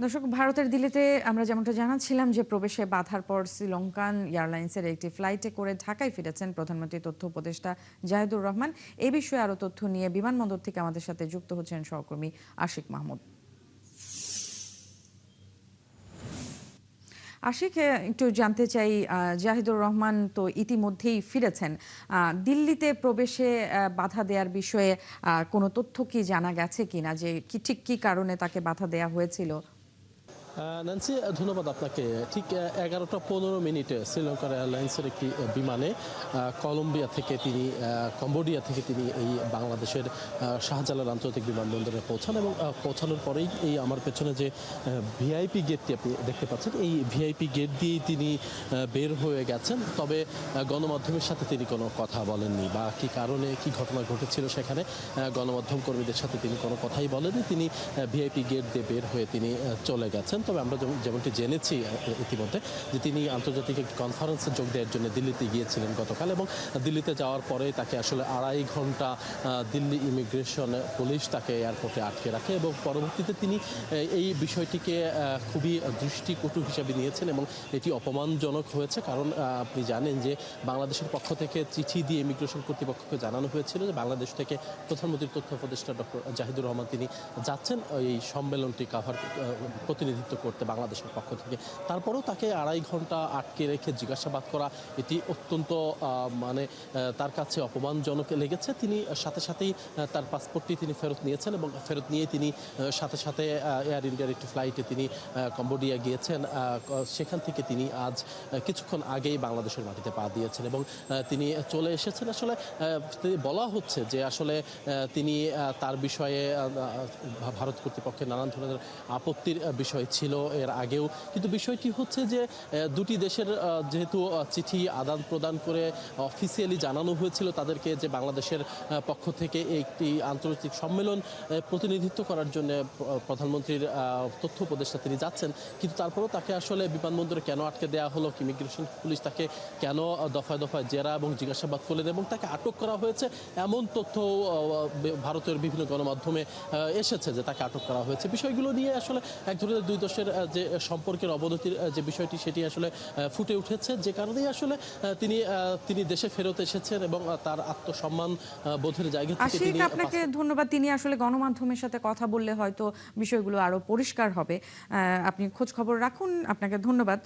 দর্শক, ভারতের দিল্লিতে আমরা যেমনটা জানাচ্ছিলাম যে প্রবেশে বাধার পর শ্রীলঙ্কান এয়ারলাইন্সের একটি ফ্লাইটে করে ঢাকায় ফিরেছেন প্রধানমন্ত্রী তথ্য উপদেষ্টা জাহিদুর রহমান। এই বিষয়ে আরো তথ্য নিয়ে বিমানবন্দর থেকে আমাদের সাথে যুক্ত হচ্ছেন সহকর্মী আশিক মাহমুদ। আশিক, একটু জানতে চাই, জাহিদুর রহমান তো ইতিমধ্যেই ফিরেছেন। দিল্লিতে প্রবেশে বাধা দেওয়ার বিষয়ে কোনো তথ্য কি জানা গেছে কিনা, যে ঠিক কি কারণে তাকে বাধা দেওয়া হয়েছিল? ন্যান্সি, ধন্যবাদ আপনাকে। ঠিক 11টা 15 মিনিটে শ্রীলঙ্কার এয়ারলাইন্সের একটি বিমানে কম্বোডিয়া থেকে তিনি এই বাংলাদেশের শাহজালাল আন্তর্জাতিক বিমানবন্দরে পৌঁছান এবং পৌঁছানোর পরেই এই আমার পেছনে যে ভিআইপি গেটটি আপনি দেখতে পাচ্ছেন, এই ভিআইপি গেট দিয়েই তিনি বের হয়ে গেছেন। তবে গণমাধ্যমের সাথে তিনি কোনো কথা বলেননি, বা কী কারণে কী ঘটনা ঘটেছিল সেখানে গণমাধ্যম কর্মীদের সাথে তিনি কোনো কথাই বলেননি। তিনি ভিআইপি গেট দিয়ে বের হয়ে তিনি চলে গেছেন। তবে আমরা যেমনটি জেনেছি ইতিমধ্যে যে তিনি আন্তর্জাতিক একটি কনফারেন্সে যোগ দেওয়ার জন্য দিল্লিতে গিয়েছিলেন গতকাল, এবং দিল্লিতে যাওয়ার পরে তাকে আসলে 2.5 ঘন্টা দিল্লি ইমিগ্রেশন পুলিশ তাকে এয়ারপোর্টে আটকে রাখে, এবং পরবর্তীতে তিনি এই বিষয়টিকে খুবই দৃষ্টিকটু হিসাবে নিয়েছেন এবং এটি অপমানজনক হয়েছে। কারণ আপনি জানেন যে বাংলাদেশের পক্ষ থেকে চিঠি দিয়ে ইমিগ্রেশন কর্তৃপক্ষকে জানানো হয়েছিল যে বাংলাদেশ থেকে প্রধানমন্ত্রীর তথ্য উপদেষ্টা ডক্টর জাহিদুর রহমান তিনি যাচ্ছেন এই সম্মেলনটি প্রতিনিধিত্ব করতে বাংলাদেশের পক্ষ থেকে। তারপরেও তাকে 2.5 ঘন্টা আটকে রেখে জিজ্ঞাসাবাদ করা, এটি অত্যন্ত তার কাছে অপমানজনক লেগেছে। তিনি সাথে সাথেই তার পাসপোর্টটি তিনি ফেরত নিয়েছেন, এবং ফেরত নিয়ে তিনি সাথে সাথে এয়ার ইন্ডিয়ার একটি ফ্লাইটে তিনি কম্বোডিয়া গিয়েছেন। সেখান থেকে তিনি আজ কিছুক্ষণ আগেই বাংলাদেশের মাটিতে পা দিয়েছেন এবং তিনি চলে এসেছেন। আসলে বলা হচ্ছে যে আসলে তিনি তার বিষয়ে ভারত কর্তৃপক্ষের নানান ধরনের আপত্তির বিষয় ছিল এর আগেও, কিন্তু বিষয়টি হচ্ছে যে দুটি দেশের যেহেতু চিঠি আদান প্রদান করে অফিসিয়ালি জানানো হয়েছিল তাদেরকে যে বাংলাদেশের পক্ষ থেকে একটি আন্তর্জাতিক সম্মেলন প্রতিনিধিত্ব করার জন্য প্রধানমন্ত্রীর তথ্য উপদেষ্টা তিনি যাচ্ছেন, কিন্তু তারপরেও তাকে আসলে বিমানবন্দরে কেন আটকে দেওয়া হলো, ইমিগ্রেশন পুলিশ তাকে কেন দফায় দফায় জেরা এবং জিজ্ঞাসাবাদ করলেন এবং তাকে আটক করা হয়েছে, এমন তথ্য ভারতের বিভিন্ন গণমাধ্যমে এসেছে যে তাকে আটক করা হয়েছে। বিষয়গুলো নিয়ে আসলে এক ধরনের দুই দেশের যে সম্পর্কের অবনতির যে বিষয়টি সেটি আসলে ফুটে উঠেছে, যে কারণেই আসলে তিনি দেশে ফেরত এসেছেন এবং তার আত্মসম্মান বোধের জায়গা থেকে তিনি। আপনাকে ধন্যবাদ। তিনি আসলে গণমাধ্যমের সাথে কথা বললে হয়তো বিষয়গুলো আরো পরিষ্কার হবে। আপনি খোঁজ খবর রাখুন। আপনাকে ধন্যবাদ।